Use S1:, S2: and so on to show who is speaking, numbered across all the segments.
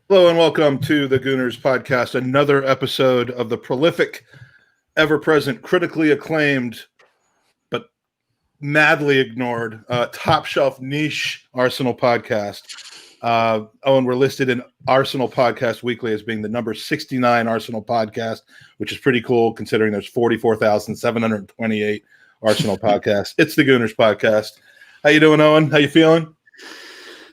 S1: Hello and welcome to the Gooners podcast, another episode of the prolific, ever-present, critically acclaimed, but madly ignored, top-shelf niche Arsenal podcast. And we're listed in Arsenal Podcast Weekly as being the number 69 Arsenal podcast, which is pretty cool considering there's 44,728 Arsenal podcasts. It's the Gooners podcast. How you doing, Owen? How you feeling?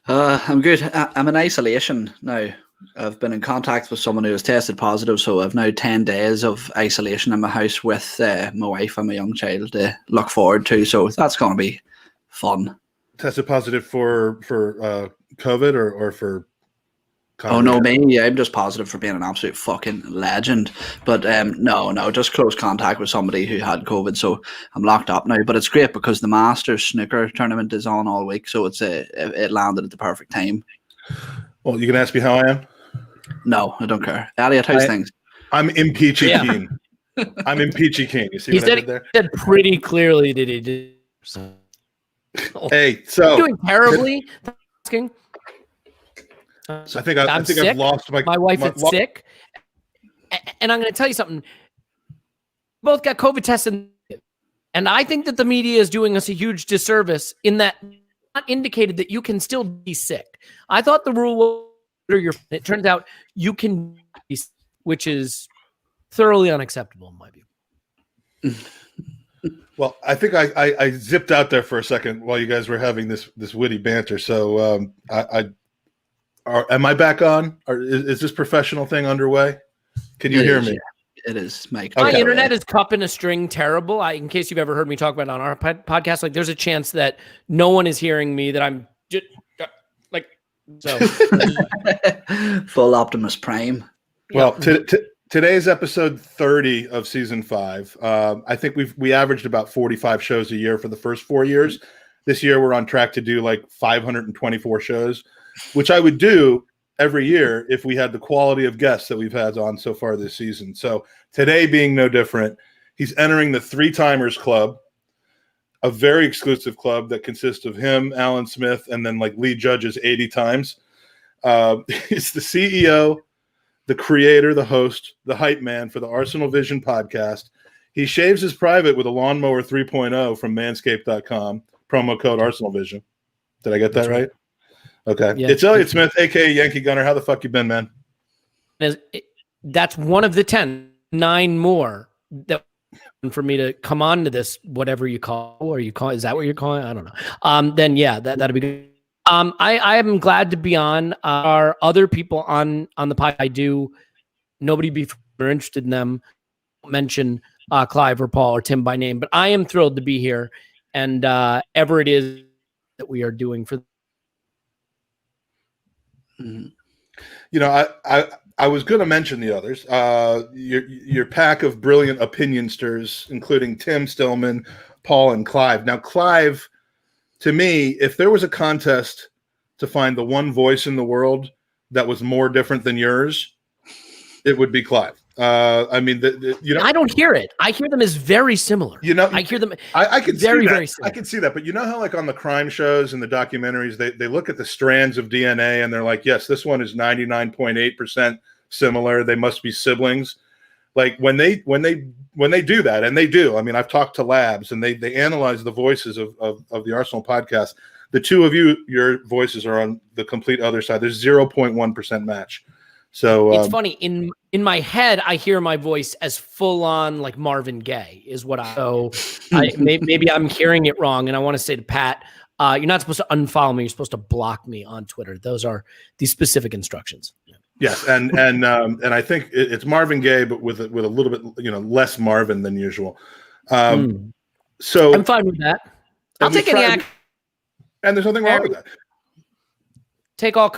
S2: I'm good. I'm in isolation now. I've been in contact with someone who has tested positive, so I've now 10 days of isolation in my house with my wife and my young child to look forward to. So that's going to be fun.
S1: Tested positive for COVID or for?
S2: Oh no, me? Yeah, I'm just positive for being an absolute fucking legend. But no, just close contact with somebody who had COVID, so I'm locked up now. But it's great because the Masters snooker tournament is on all week, so it landed at the perfect time.
S1: Well, you can ask me how I am.
S2: No, I don't care. Elliot, how's things?
S1: I'm impeachy keen. I'm impeachy keen. You see what I did there?
S3: He said pretty clearly that he did.
S1: Hey, so
S3: doing terribly. Asking.
S1: I think I've lost my
S3: wife is sick, and I'm going to tell you something. Both got COVID tested, and I think that the media is doing us a huge disservice in that not indicated that you can still be sick. I thought the rule was it turns out you can be sick, which is thoroughly unacceptable in my view.
S1: Well, I think I zipped out there for a second while you guys were having this witty banter. So am I back on? Or is this professional thing underway? Can you hear me?
S2: Yeah, it is, Mike.
S3: My internet is cupping a string terrible. In case you've ever heard me talk about it on our podcast, like there's a chance that no one is hearing me, that I'm just like, so.
S2: Full Optimus Prime.
S1: Well, today's episode 30 of season 5. I think we averaged about 45 shows a year for the first 4 years. This year we're on track to do like 524 shows, which I would do every year if we had the quality of guests that we've had on so far this season. So today being no different, he's entering the Three Timers Club, a very exclusive club that consists of him, Alan Smith, and then like Lee Judges 80 times. He's the CEO, the creator, the host, the hype man for the Arsenal Vision podcast. He shaves his private with a lawnmower 3.0 from manscaped.com, promo code Arsenal Vision. Did I get that right? Okay. Yeah. It's Elliot Smith, a.k.a. Yankee Gunner. How the fuck you been, man?
S3: That's one of the 9 more that for me to come on to this, whatever you call, or you call, is that what you're calling? I don't know. Then yeah, that'd be good. I am glad to be on. Our other people on the pod, I do. Nobody be interested in them. Mention Clive or Paul or Tim by name, but I am thrilled to be here, and ever it is that we are doing for.
S1: You know, I was going to mention the others. Your pack of brilliant opinionsters, including Tim Stillman, Paul, and Clive. Now, Clive, to me, if there was a contest to find the one voice in the world that was more different than yours, it would be Clive. I mean, you know, I
S3: don't hear it. I hear them as very similar.
S1: You know,
S3: I hear them.
S1: I can
S3: very,
S1: see that.
S3: Very similar.
S1: I can see that. But you know how, like on the crime shows and the documentaries, they look at the strands of DNA and they're like, yes, this one is 99.8% similar. They must be siblings. Like when they do that, and they do. I mean, I've talked to labs and they analyze the voices of the Arsenal podcast. The two of you, your voices are on the complete other side. There's 0.1% match. So
S3: it's funny in my head, I hear my voice as full on like Marvin Gaye is what maybe I'm hearing it wrong. And I want to say to Pat, you're not supposed to unfollow me. You're supposed to block me on Twitter. Those are the specific instructions.
S1: Yes, and I think it's Marvin Gaye, but with a little bit less Marvin than usual. So
S3: I'm fine with that. I'll take any act.
S1: And there's nothing wrong with that.
S3: Take all.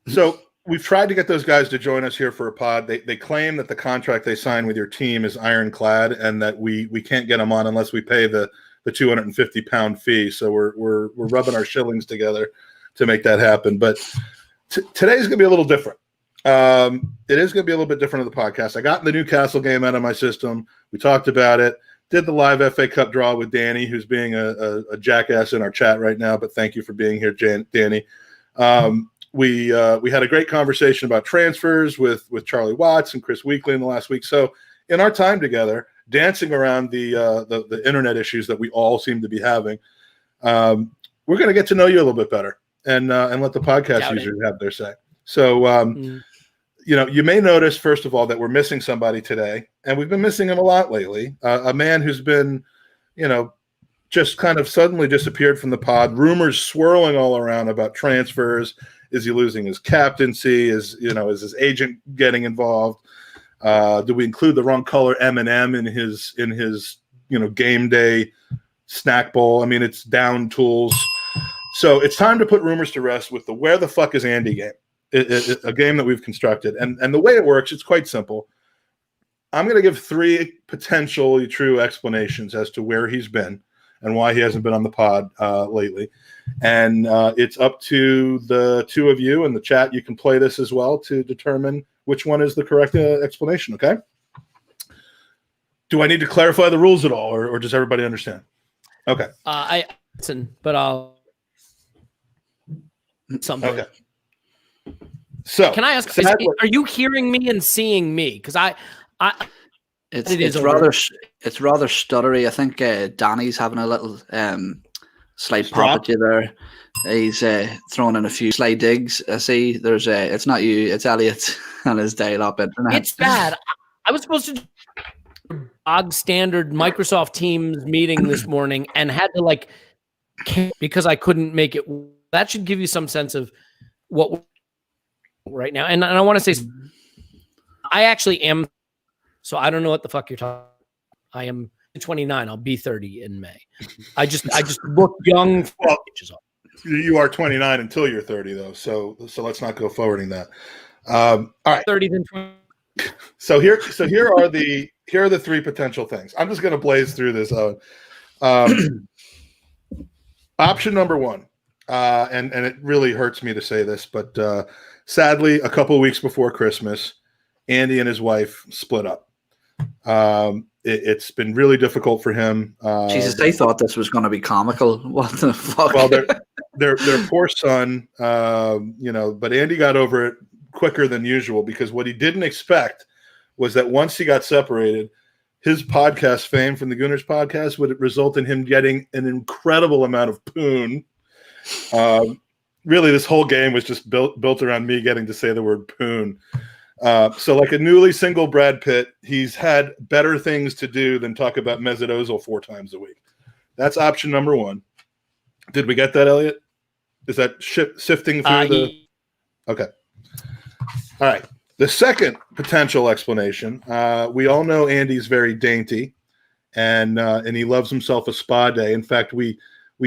S1: So we've tried to get those guys to join us here for a pod. They claim that the contract they sign with your team is ironclad, and that we can't get them on unless we pay the £250 fee. So we're rubbing our shillings together to make that happen. But today's going to be a little different. It is going to be a little bit different of the podcast. I got the Newcastle game out of my system. We talked about it. did the live FA Cup draw with Danny, who's being a jackass in our chat right now. But thank you for being here, Danny. We had a great conversation about transfers with Charlie Watts and Chris Weekly in the last week. So in our time together, dancing around the internet issues that we all seem to be having, we're going to get to know you a little bit better and let the podcast users have their say. So, you may notice, first of all, that we're missing somebody today, and we've been missing him a lot lately. A man who's been, just kind of suddenly disappeared from the pod. Rumors swirling all around about transfers. Is he losing his captaincy? Is his agent getting involved? Do we include the wrong color M&M in his game day snack bowl? I mean, it's down tools. So it's time to put rumors to rest with the Where the Fuck is Andy game. A game that we've constructed. And the way it works, it's quite simple. I'm going to give 3 potentially true explanations as to where he's been and why he hasn't been on the pod lately. And it's up to the 2 of you in the chat. You can play this as well to determine which one is the correct explanation, okay? Do I need to clarify the rules at all, or does everybody understand? Okay.
S3: I listen, but I'll something.
S1: Okay. So
S3: can I ask? Are you hearing me and seeing me? Because
S2: it's rather stuttery. I think Danny's having a little slight pop at you there. He's throwing in a few sly digs. I see. There's it's not you. It's Elliot on his dial-up internet.
S3: It's bad. I was supposed to do bog standard Microsoft Teams meeting this morning and had to because I couldn't make it. That should give you some sense of what right now. And I want to say, I actually am. So I don't know what the fuck you're talking. I am 29. I'll be 30 in May. I just look young.
S1: Well, you are 29 until you're 30, though. So let's not go forwarding that. All right,
S3: 30 then 20.
S1: So here are the 3 potential things. I'm just going to blaze through this. Option number 1, and it really hurts me to say this, but sadly, a couple of weeks before Christmas, Andy and his wife split up. It's been really difficult for him.
S2: Jesus, they thought this was going to be comical. What the fuck?
S1: Well, their poor son, but Andy got over it quicker than usual, because what he didn't expect was that once he got separated, his podcast fame from the Gooners podcast would result in him getting an incredible amount of poon. Really, this whole game was just built around me getting to say the word poon. So like a newly single Brad Pitt, he's had better things to do than talk about Mesut Ozil 4 times a week. That's option number 1. Did we get that, Elliot? Is that sifting through the... Okay. All right. The second potential explanation, we all know Andy's very dainty, and he loves himself a spa day. In fact, we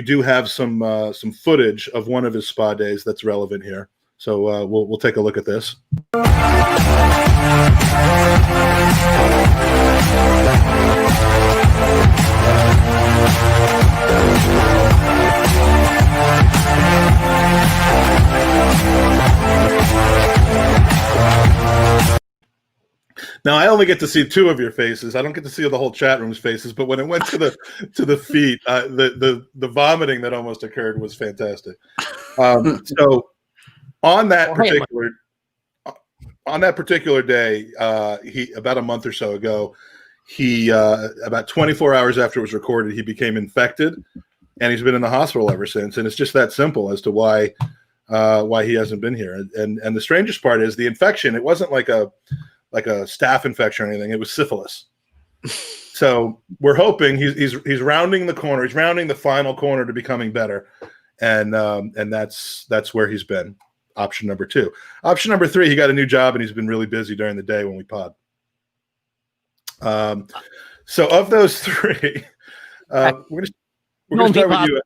S1: do have some footage of one of his spa days that's relevant here. So we'll take a look at this. Now I only get to see 2 of your faces. I don't get to see the whole chat room's faces. But when it went to the feet, the vomiting that almost occurred was fantastic. So on that particular day, he about a month or so ago, he about 24 hours after it was recorded, he became infected, and he's been in the hospital ever since. And it's just that simple as to why he hasn't been here. And the strangest part is the infection. It wasn't like a staph infection or anything. It was syphilis. So we're hoping he's rounding the corner. He's rounding the final corner to becoming better, and that's where he's been. Option number 2. Option number 3, he got a new job and he's been really busy during the day when we pod. So of those 3, we're going to start with you.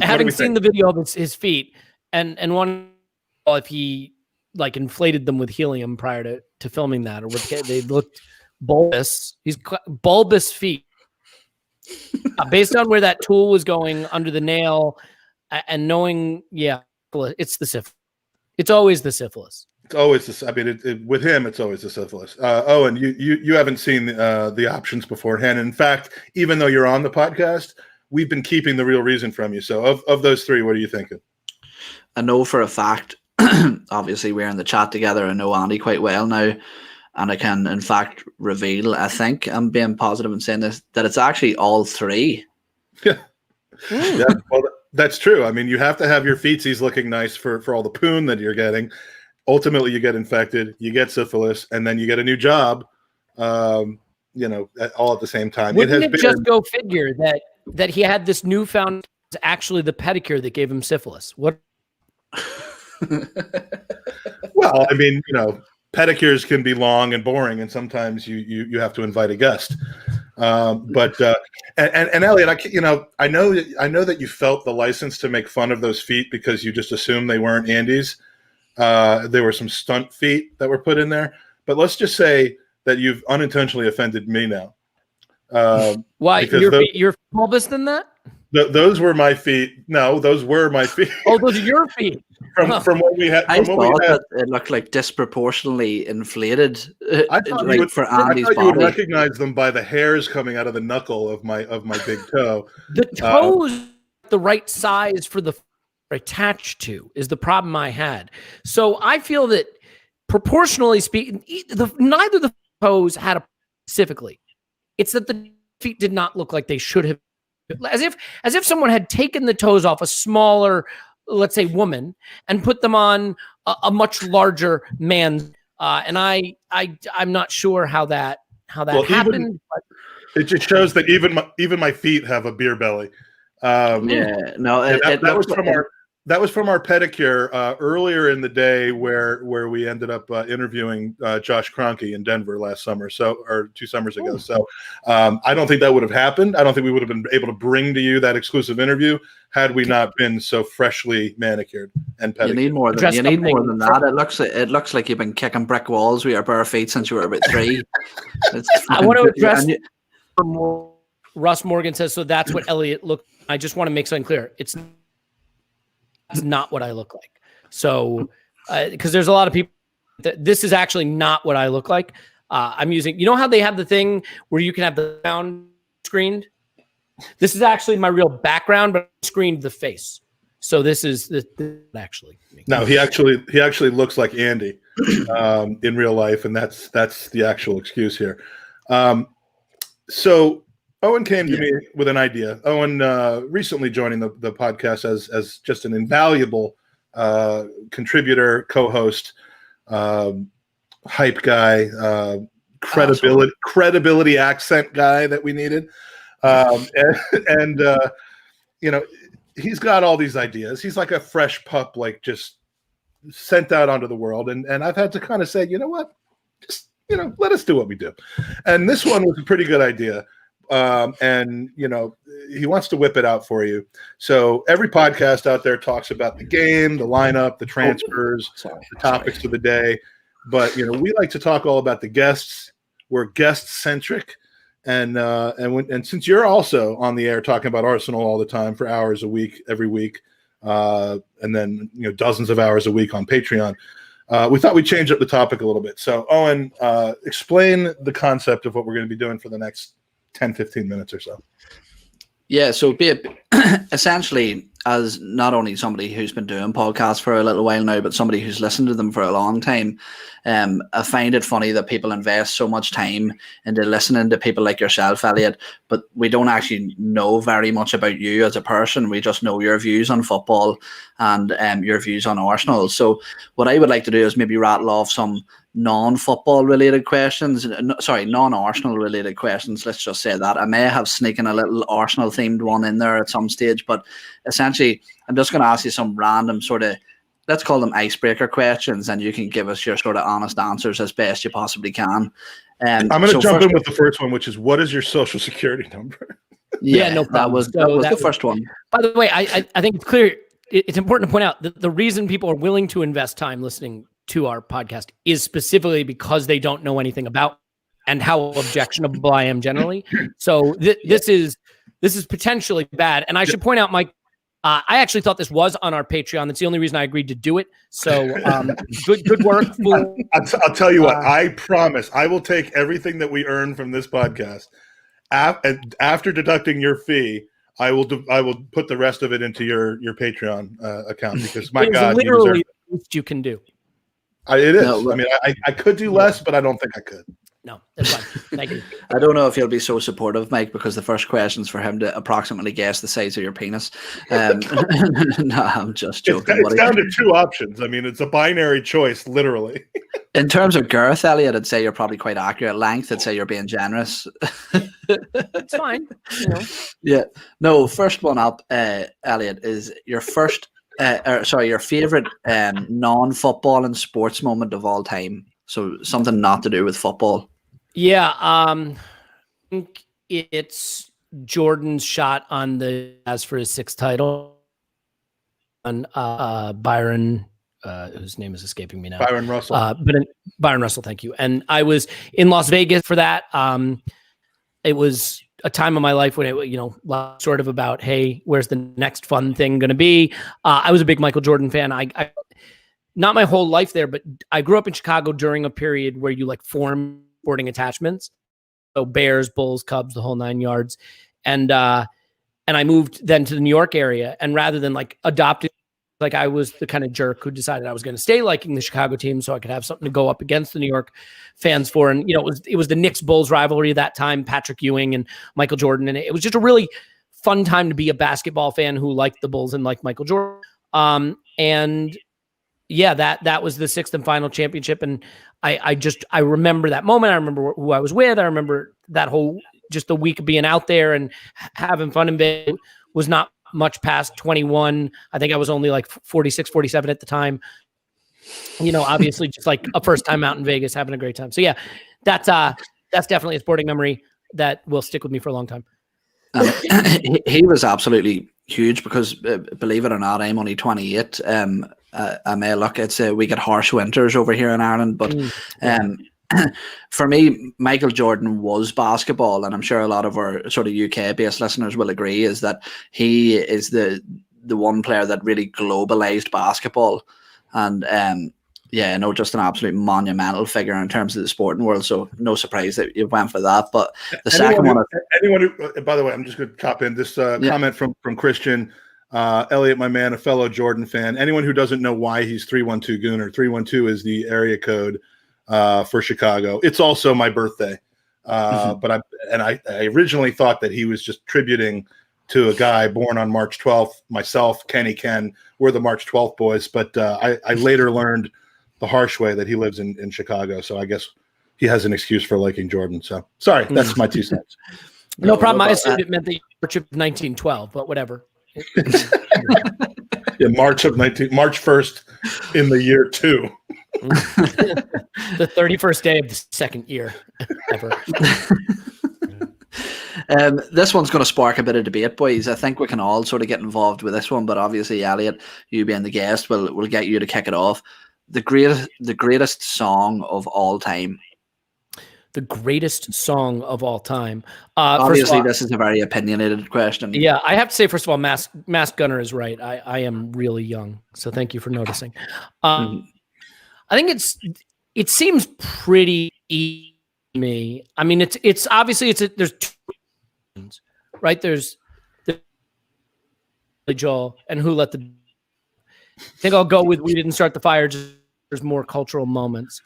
S3: Having seen the video of his feet and one, if he inflated them with helium prior to filming that, or they looked bulbous. He's bulbous feet. Based on where that tool was going under the nail, and knowing, it's the syphilis. It's always the syphilis.
S1: It's always this. I mean, with him, it's always the syphilis. Owen, you haven't seen the options beforehand. In fact, even though you're on the podcast, we've been keeping the real reason from you. So, of those three, what are you thinking?
S2: I know for a fact. Obviously, we're in the chat together. I know Andy quite well now, and I can, in fact, reveal. I think I'm being positive in saying this, that it's actually all three.
S1: Yeah. Yeah. Well, that's true. I mean, you have to have your feetsies looking nice for all the poon that you're getting. Ultimately, you get infected, you get syphilis, and then you get a new job, all at the same time.
S3: Wouldn't it just go figure that he had this newfound, actually the pedicure that gave him syphilis? What?
S1: Well, I mean, pedicures can be long and boring, and sometimes you have to invite a guest. But Elliot, I know that you felt the license to make fun of those feet because you just assumed they weren't Andy's. There were some stunt feet that were put in there, but let's just say that you've unintentionally offended me now.
S3: Why? You're bulbous than that?
S1: Those were my feet. No, those were my feet.
S3: Oh, those are your feet.
S1: From what we had.
S2: I thought that it looked like disproportionately inflated.
S1: I thought
S2: like
S1: you would,
S2: for Andy's body.
S1: You would recognize them by the hairs coming out of the knuckle of my big toe.
S3: The toes, the right size for the attached to, is the problem I had. So I feel that proportionally speaking, neither the toes had a specifically. It's that the feet did not look like they should have. As if someone had taken the toes off a smaller, let's say, woman and put them on a much larger man. And I'm not sure how that happened.
S1: It just shows that even my feet have a beer belly. That was from our pedicure earlier in the day where we ended up interviewing Josh Kroenke in Denver last summer, or 2 summers ago. So I don't think that would have happened. I don't think we would have been able to bring to you that exclusive interview had we not been so freshly manicured and pedicured.
S2: You need more than that. It looks like you've been kicking brick walls with your bare feet since you were about 3.
S3: I want to address. Russ Morgan says, so that's what Elliot looked. I just want to make something clear. It's not what I look like. So, because there's a lot of people this is actually not what I look like. I'm using, how they have the thing where you can have the background screened? This is actually my real background, but I screened the face. So this is actually me.
S1: No, he actually looks like Andy in real life, and that's the actual excuse here. So Owen came to me with an idea. Owen recently joining the podcast as just an invaluable contributor, co-host, hype guy, credibility accent guy that we needed. He's got all these ideas. He's like a fresh pup, like just sent out onto the world. And I've had to kind of say, you know what, just, let us do what we do. And this one was a pretty good idea. He wants to whip it out for you. So every podcast out there talks about the game, the lineup, the transfers, the topics of the day. But, we like to talk all about the guests. We're guest centric. And since you're also on the air talking about Arsenal all the time for hours a week, every week, and then dozens of hours a week on Patreon, we thought we'd change up the topic a little bit. So Owen, explain the concept of what we're going to be doing for the next 10-15 minutes or so.
S2: Yeah, so essentially, as not only somebody who's been doing podcasts for a little while now, but somebody who's listened to them for a long time, I find it funny that people invest so much time into listening to people like yourself, Elliot, but we don't actually know very much about you as a person. We just know your views on football and your views on Arsenal. So what I would like to do is maybe rattle off some non-football related questions, non-Arsenal related questions, let's just say that. I may have sneaking a little Arsenal themed one in there at some stage, but essentially I'm just going to ask you some random sort of, let's call them icebreaker questions, and you can give us your sort of honest answers as best you possibly can.
S1: I'm going to jump in with the first one, which is, what is your social security number?
S2: Yeah, no problem. That was the first one.
S3: By the way, I think it's clear, it's important to point out that the reason people are willing to invest time listening to our podcast is specifically because they don't know anything about and how objectionable I am generally. So this is potentially bad. And I should point out, Mike, I actually thought this was on our Patreon. That's the only reason I agreed to do it. So good work.
S1: I'll tell you what. I promise I will take everything that we earn from this podcast. After deducting your fee, I will put the rest of it into your Patreon account, because my God,
S3: literally the least you can do.
S1: It is. No, I mean, I could do less, but I don't think I could.
S3: No, that's fine. Thank you.
S2: I don't know if he'll be so supportive, Mike, because the first question's for him to approximately guess the size of your penis. No, I'm just joking.
S1: It's down to two options. I mean, it's a binary choice, literally.
S2: In terms of girth, Elliot, I'd say you're probably quite accurate. Length, I'd say you're being generous.
S3: It's fine. You know.
S2: Yeah. No, first one up, Elliot, is your first, your favorite non-football and sports moment of all time. So something not to do with football.
S3: Yeah, I think it's Jordan's shot on the Jazz for his 6th title on Byron, whose name is escaping me now.
S1: Byron Russell.
S3: Byron Russell, thank you. And I was in Las Vegas for that. It was a time of my life when it, sort of about, hey, where's the next fun thing going to be? I was a big Michael Jordan fan. I not my whole life there, but I grew up in Chicago during a period where you form sporting attachments. So Bears, Bulls, Cubs, the whole 9 yards. And I moved then to the New York area, and rather than adopted, I was the kind of jerk who decided I was going to stay liking the Chicago team so I could have something to go up against the New York fans for. And, it was the Knicks Bulls rivalry at that time, Patrick Ewing and Michael Jordan. And it was just a really fun time to be a basketball fan who liked the Bulls and liked Michael Jordan. And yeah, that was the 6th and final championship. And I remember that moment. I remember who I was with. I remember that whole, just the week of being out there and having fun in Vegas. Was not much past 21. I think I was only 46, 47 at the time. Obviously just a first time out in Vegas, having a great time. So yeah, that's definitely a sporting memory that will stick with me for a long time.
S2: He was absolutely huge because believe it or not, I'm only 28. I may look, we get harsh winters over here in Ireland, but for me, Michael Jordan was basketball, and I'm sure a lot of our sort of UK-based listeners will agree, is that he is the one player that really globalized basketball, and just an absolute monumental figure in terms of the sporting world. So no surprise that you went for that. But the second one,
S1: anyone who, by the way, I'm just going to top in this comment from Christian. Elliot, my man, a fellow Jordan fan. Anyone who doesn't know why he's 312 Gooner, 312 is the area code for Chicago. It's also my birthday. But I originally thought that he was just tributing to a guy born on March 12th. Myself, Kenny Ken, we're the March 12th boys. But I later learned the harsh way that he lives in Chicago. So I guess he has an excuse for liking Jordan. So sorry, that's my 2 cents.
S3: No problem. I assumed it meant the March of 1912, but whatever.
S1: Yeah, March 1st in the year 2.
S3: The 31st day of the 2nd year ever.
S2: This one's going to spark a bit of debate, boys. I think we can all sort of get involved with this one, but obviously, Elliot, you being the guest, we'll get you to kick it off. The greatest song of all time.
S3: The greatest song of all time.
S2: Obviously, this is a very opinionated question.
S3: Yeah, I have to say, first of all, Mask Gunner is right. I am really young, so thank you for noticing. I think it seems pretty easy to me. I mean, it's obviously there's 2 options, right? There's the Joel and Who Let the. I think I'll go with We Didn't Start the Fire. Just there's more cultural moments.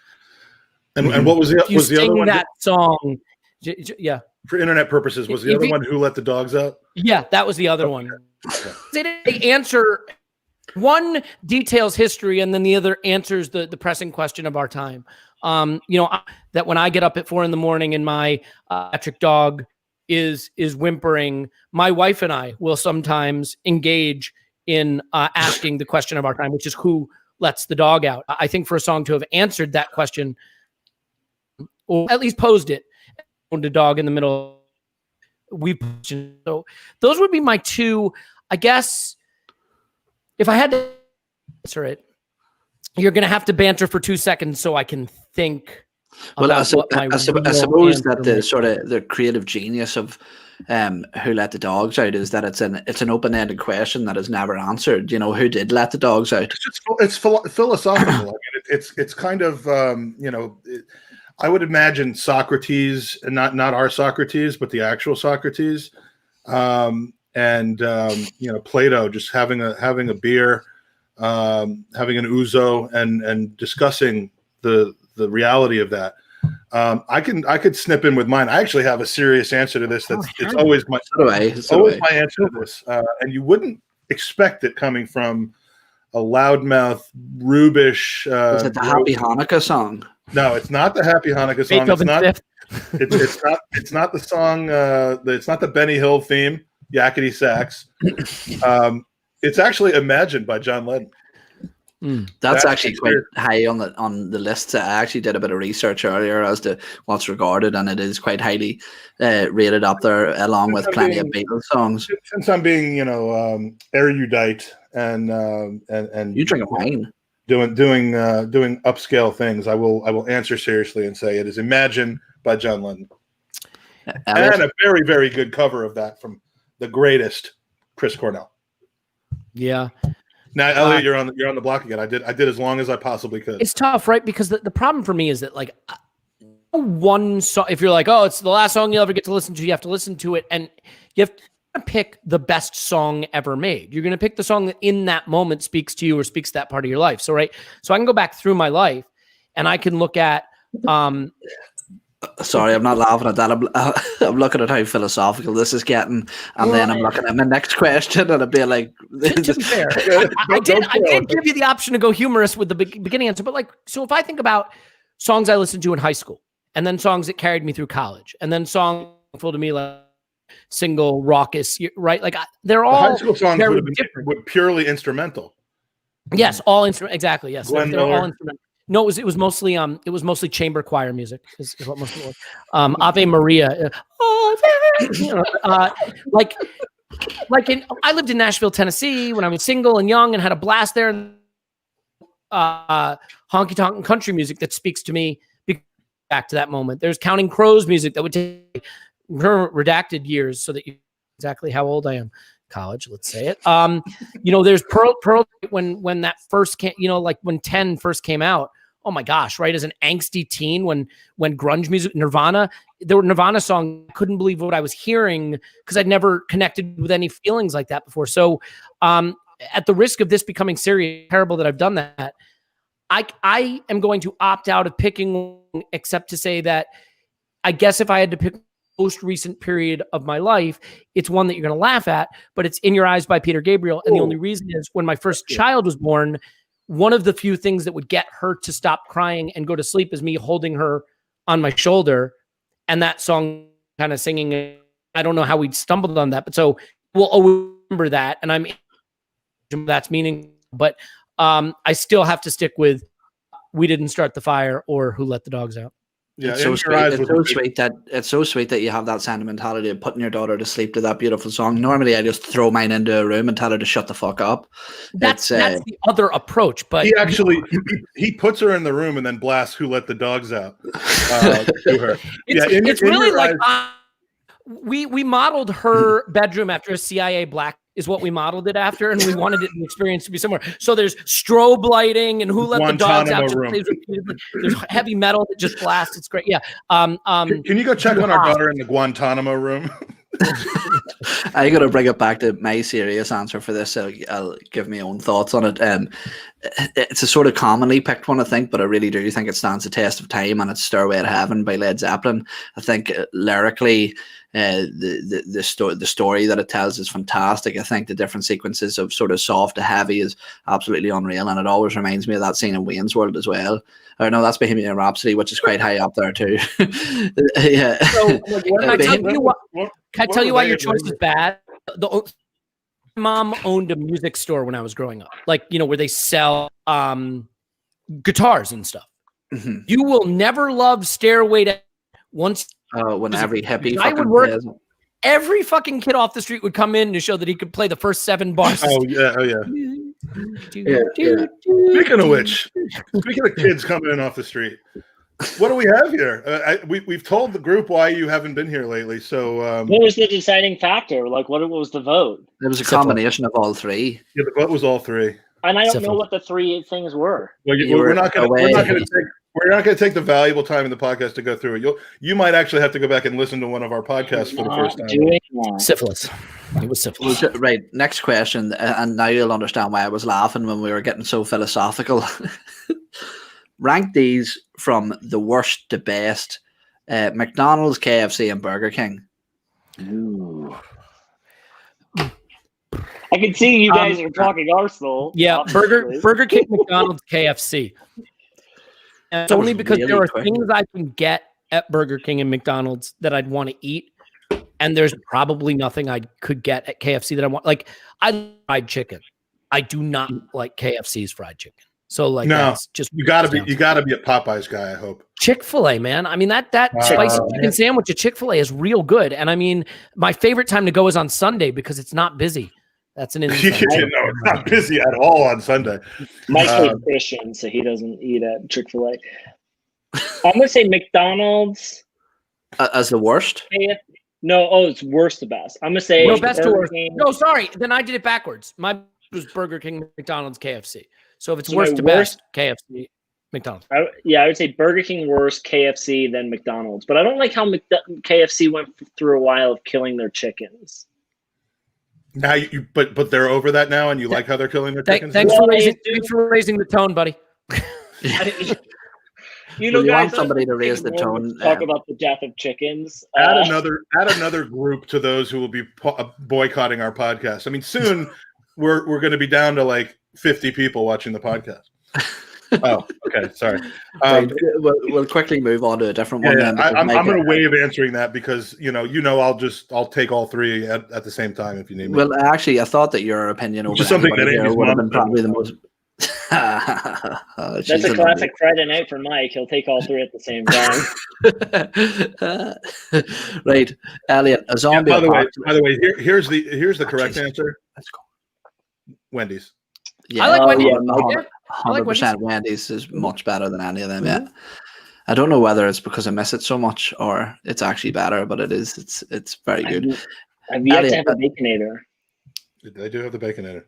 S1: And what was the other one?
S3: That song, yeah.
S1: For internet purposes, was the other one Who Let the Dogs Out?
S3: Yeah, that was the other one. They answer one details history, and then the other answers the pressing question of our time. That when I get up at 4 a.m. and my electric dog is whimpering, my wife and I will sometimes engage in asking the question of our time, which is who lets the dog out. I think for a song to have answered that question, or at least posed it, the dog in the middle, so those would be my 2. I guess if I had to answer it, you're going to have to banter for 2 seconds so I can think.
S2: Well, I suppose that the sort of the creative genius of Who Let the Dogs Out is that it's an open-ended question that is never answered. You know, who did let the dogs out?
S1: It's philosophical. I mean, it's kind of I would imagine Socrates, and not our Socrates, but the actual Socrates, Plato just having a beer, having an ouzo, and discussing the reality of that. I could snip in with mine. I actually have a serious answer to this. It's always my answer to this, and you wouldn't expect it coming from a loudmouth, rubish.
S2: Is it the Happy Hanukkah song?
S1: No, it's not the Happy Hanukkah song. It's not the song. It's not the Benny Hill theme. Yakety sax. It's actually Imagine by John Lennon.
S2: That's actually quite high on the list. I actually did a bit of research earlier as to what's regarded, and it is quite highly rated up there, along with plenty of Beatles songs.
S1: Since I'm being, erudite and
S2: you drink a wine,
S1: doing upscale things, I will answer seriously and say it is Imagine by John Lennon,
S2: Elliot?
S1: And a very, very good cover of that from the greatest Chris Cornell.
S3: Yeah.
S1: Now, Elliot, you're on the block again. I did as long as I possibly could.
S3: It's tough, right? Because the problem for me is that, like, one song, if you're like, oh, it's the last song you'll ever get to listen to, you have to listen to it, and you have to pick the best song ever made. You're going to pick the song that in that moment speaks to you or speaks to that part of your life. So, right. So I can go back through my life and I can look at,
S2: sorry, I'm not laughing at that. I'm looking at how philosophical this is getting, and then I'm looking at my next question, and I'd be like,
S3: to be fair, I did give you the option to go humorous with the beginning answer, but, like, so if I think about songs I listened to in high school, and then songs that carried me through college, and then songs full to me like single, raucous, right? Like, they're all
S1: high school songs would have been purely instrumental.
S3: Yes, all instrument. Exactly. Yes,
S1: they're
S3: all instrumental. No, it was mostly chamber choir music. Is what most of it was. Ave Maria. I lived in Nashville, Tennessee when I was single and young and had a blast there. Honky tonk country music that speaks to me back to that moment. There's Counting Crows music that would take redacted years so that you know exactly how old I am. College, let's say it. There's Pearl when that first came, like when 10 first came out. Oh my gosh, right? As an angsty teen, when grunge music, Nirvana, there were Nirvana songs, I couldn't believe what I was hearing because I'd never connected with any feelings like that before. So at the risk of this becoming serious, terrible that I've done that, I am going to opt out of picking one, except to say that I guess if I had to pick most recent period of my life, it's one that you're going to laugh at, but it's In Your Eyes by Peter Gabriel. And the only reason is when my first child was born, one of the few things that would get her to stop crying and go to sleep is me holding her on my shoulder. And that song kind of singing, I don't know how we stumbled on that, but so we'll always remember that. And that's meaning, but I still have to stick with We Didn't Start the Fire or Who Let the Dogs Out.
S1: Yeah,
S2: it's so sweet that you have that sentimentality of putting your daughter to sleep to that beautiful song. Normally, I just throw mine into a room and tell her to shut the fuck up.
S3: That's the other approach. But
S1: he actually he puts her in the room and then blasts "Who Let the Dogs Out" to her.
S3: It's really like we modeled her bedroom after a CIA black. Is what we modeled it after, and we wanted it the experience to be similar. So there's strobe lighting and Who Let the Dogs Out. There's heavy metal that just blasts. It's great. Yeah.
S1: Can you go check on our daughter in the Guantanamo room?
S2: I got to bring it back to my serious answer for this. I'll give my own thoughts on it. It's a sort of commonly picked one, I think, but I really do think it stands the test of time, and it's Stairway to Heaven by Led Zeppelin. I think lyrically, the story that it tells is fantastic. I think the different sequences of sort of soft to heavy is absolutely unreal, and it always reminds me of that scene in Wayne's World as well. I know that's Bohemian Rhapsody, which is quite high up there too. Yeah.
S3: So, can I tell you why your choice is bad? My mom owned a music store when I was growing up, like, where they sell guitars and stuff.
S2: Mm-hmm.
S3: You will never love Stairway to once.
S2: When every hippie
S3: I would work. Every fucking kid off the street would come in to show that he could play the first 7 bars.
S1: Oh yeah. Speaking of which, speaking of kids coming in off the street, What do we have here? We've told the group why you haven't been here lately. So
S4: what was the deciding factor? Like, what was the vote?
S2: It was a combination of all three.
S1: Yeah, the vote was all three.
S4: And I don't know what the three things were.
S1: Well, we're not going to take the valuable time in the podcast to go through it. You might actually have to go back and listen to one of our podcasts for the first time.
S3: Syphilis. It was syphilis.
S2: Right. Next question, and now you'll understand why I was laughing when we were getting so philosophical. Rank these from the worst to best: McDonald's, KFC, and Burger King.
S4: Ooh. I can see you guys are talking Arsenal.
S3: Yeah, Burger King, McDonald's, KFC. And it's only because there are things I can get at Burger King and McDonald's that I'd want to eat, and there's probably nothing I could get at KFC that I want. Like, I like fried chicken. I do not like KFC's fried chicken. So like,
S1: no,
S3: that's just
S1: you gotta be a Popeyes guy. I hope.
S3: Chick-fil-A, man. I mean, that spicy chicken sandwich at Chick-fil-A is real good. And I mean, my favorite time to go is on Sunday because it's not busy. That's an inside.
S1: No, it's not busy at all on Sunday.
S4: Mike's Christian, so he doesn't eat at Chick-fil-A. I'm gonna say McDonald's
S2: as the worst.
S4: No, it's worst to best. I'm gonna say
S3: best to worst. No, sorry, then I did it backwards. My was Burger King, McDonald's, KFC. So if it's worst to best, KFC, McDonald's.
S4: I would say Burger King worst, KFC, then McDonald's. But I don't like how KFC went through a while of killing their chickens.
S1: Now but they're over that now, and you like how they're killing their chickens.
S3: Thanks for raising the tone, buddy.
S4: You
S2: want somebody to raise the tone.
S4: Talk about the death of chickens.
S1: Add another group to those who will be boycotting our podcast. I mean, soon we're going to be down to like 50 people watching the podcast. Oh, okay. Sorry.
S2: We'll quickly move on to a different one.
S1: Yeah, I'm going to waive answering that because I'll take all three at the same time if you need me.
S2: Well, actually, I thought that your opinion over
S1: something that Amy's
S2: would have been probably the most.
S4: That's a classic Friday night for Mike. He'll take all three at the same
S2: time. Right, Elliot. A zombie.
S1: By the way, here's the correct answer.
S2: Let's go.
S1: Wendy's.
S3: Yeah, I like Wendy's.
S2: 100% Wendy's is much better than any of them. Yeah, I don't know whether it's because I miss it so much or it's actually better, but it is. It's very good.
S4: I've yet to have a Baconator.
S1: They do have the Baconator.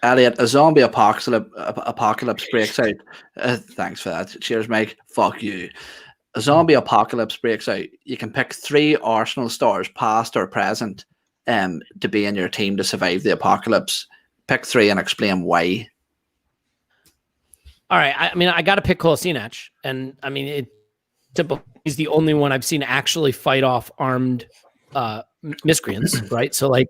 S2: Elliot, a zombie apocalypse breaks out. Thanks for that. Cheers, Mike. Fuck you. A zombie apocalypse breaks out. You can pick 3 Arsenal stars, past or present, to be in your team to survive the apocalypse. Pick 3 and explain why.
S3: All right. I mean, I got to pick Kolasinac. And I mean, he's the only one I've seen actually fight off armed miscreants, right? So like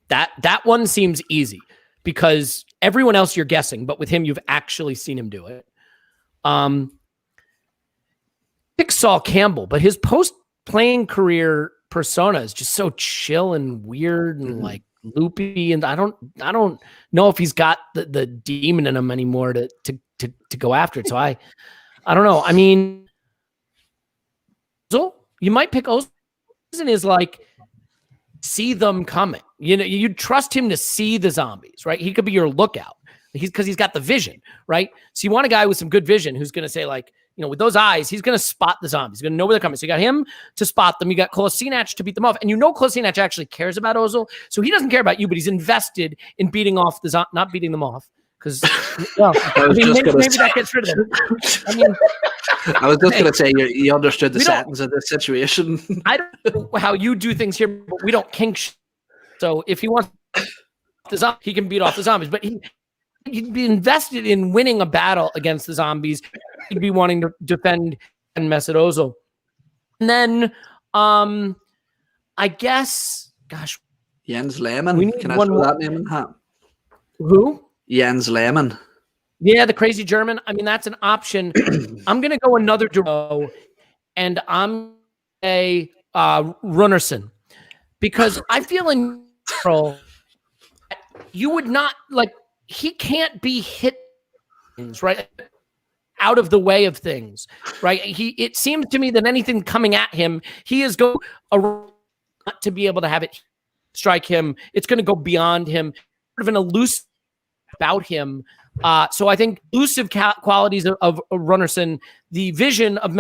S3: that one seems easy because everyone else you're guessing, but with him, you've actually seen him do it. Pick Saul Campbell, but his post-playing career persona is just so chill and weird and like loopy, and I don't know if he's got the demon in him anymore to go after it. So I don't know. I mean, so you might pick Ozil. Is like see them coming. You know, you trust him to see the zombies, right? He could be your lookout. Because he's got the vision, right? So you want a guy with some good vision who's going to say, like, you know, with those eyes, he's going to spot the zombies. He's going to know where they're coming. So you got him to spot them. You got Kolasinac to beat them off. And you know Kolasinac actually cares about Ozil. So he doesn't care about you, but he's invested in beating off not beating them off. Because, well, maybe that gets rid of them. I mean,
S2: I was just going to say, you understood the sentence of this situation.
S3: I don't know how you do things here, but we don't kink. So if he wants the zombie, he can beat off the zombies. But he'd be invested in winning a battle against the zombies. He'd be wanting to defend and Mesut Ozil. And then, I guess, gosh.
S2: Jens Lehmann. Can I throw that name in the hat?
S3: Who?
S2: Jens Lehmann.
S3: Yeah, the crazy German. I mean, that's an option. I'm going to go another duo, and I'm a Runnerson. Because I feel in control. You would not, like, he can't be hit, right, out of the way of things, right? It seems to me that anything coming at him, he is going to be able to have it strike him. It's going to go beyond him. Sort of an elusive about him. So I think elusive qualities of Runnerson, the vision of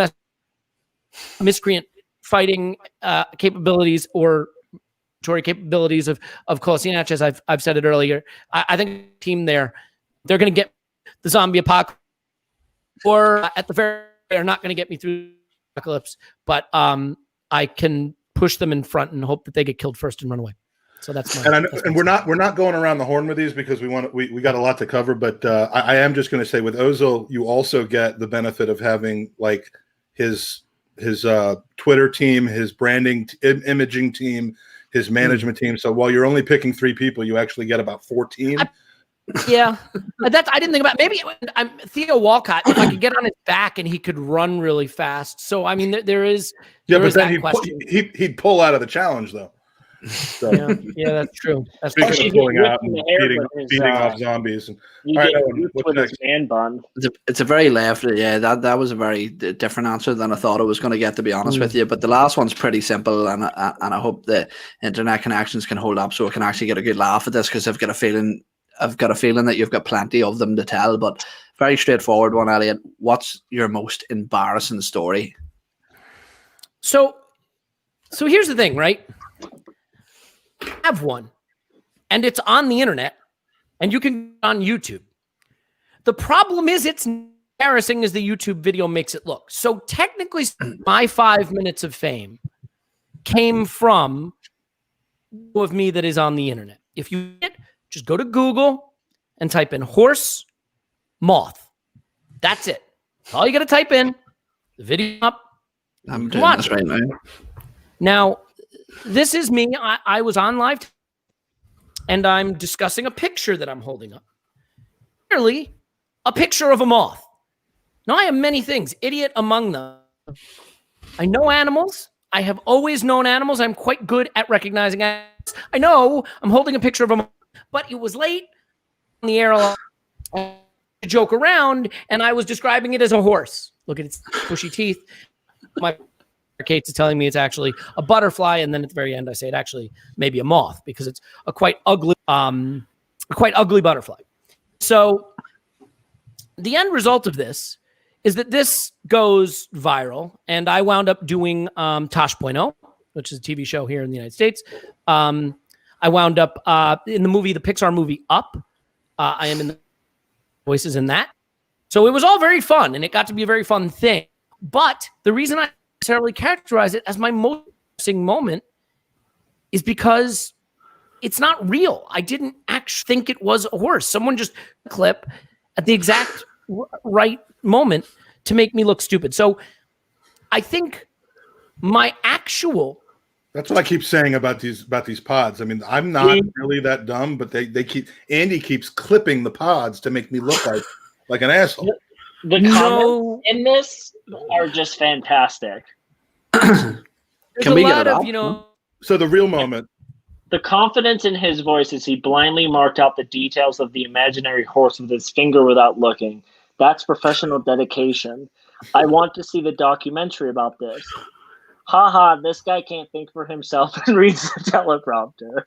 S3: miscreant fighting capabilities or capabilities of Kolasinac, as I've said it earlier. I think the team there, they're going to get the zombie apocalypse, or at the very, they're not going to get me through the apocalypse, but I can push them in front and hope that they get killed first and run away. So that's my.
S1: And we're not going around the horn with these because we got a lot to cover. But I am just going to say with Ozil, you also get the benefit of having like his Twitter team, his branding, imaging team, his management team. So while you're only picking 3 people, you actually get about 14.
S3: Yeah, I didn't think about. Maybe I'm Theo Walcott. If I could get on his back and he could run really fast. So I mean, there is.
S1: Yeah,
S3: there
S1: but
S3: is
S1: then he'd pull out of the challenge though. So.
S3: Yeah, that's true. That's
S1: Speaking of pulling out and beating off zombies. And,
S4: you
S1: all
S4: get
S1: right,
S4: with his man bun.
S2: It's a very left. Yeah, that was a very different answer than I thought I was going to get, to be honest with you. But the last one's pretty simple, and I hope the internet connections can hold up so I can actually get a good laugh at this, because I've got a feeling that you've got plenty of them to tell. But very straightforward one, Elliot. What's your most embarrassing story?
S3: So here's the thing, right? I have one, and it's on the internet, and you can on YouTube. The problem is it's embarrassing as the YouTube video makes it look. So technically, my 5 minutes of fame came from of me that is on the internet. If you just go to Google and type in horse moth. That's it. That's all you got to type in. The video up.
S2: I'm doing this right now.
S3: Now, this is me. I was on live and I'm discussing a picture that I'm holding up. Clearly, a picture of a moth. Now, I am many things, idiot among them. I know animals. I have always known animals. I'm quite good at recognizing animals. I know I'm holding a picture of a moth, but it was late on the air to joke around, and I was describing it as a horse. Look at its bushy teeth. My Kate's is telling me it's actually a butterfly, and then at the very end I say it actually may be a moth because it's a quite ugly butterfly. So the end result of this is that this goes viral, and I wound up doing Tosh.0, which is a TV show here in the United States. I wound up in the movie, the Pixar movie Up. I am in the voices in that. So it was all very fun, and it got to be a very fun thing. But the reason I necessarily characterize it as my most embarrassing moment is because it's not real. I didn't actually think it was a horse. Someone just clip at the exact right moment to make me look stupid. So I think my actual...
S1: That's what I keep saying about these pods. I mean, I'm not really that dumb, but Andy keeps clipping the pods to make me look like an asshole.
S4: The comments in this are just fantastic.
S2: Can we get it up?
S1: So the real moment.
S4: The confidence in his voice as he blindly marked out the details of the imaginary horse with his finger without looking. That's professional dedication. I want to see the documentary about this. Haha, this guy can't think for himself and reads the teleprompter.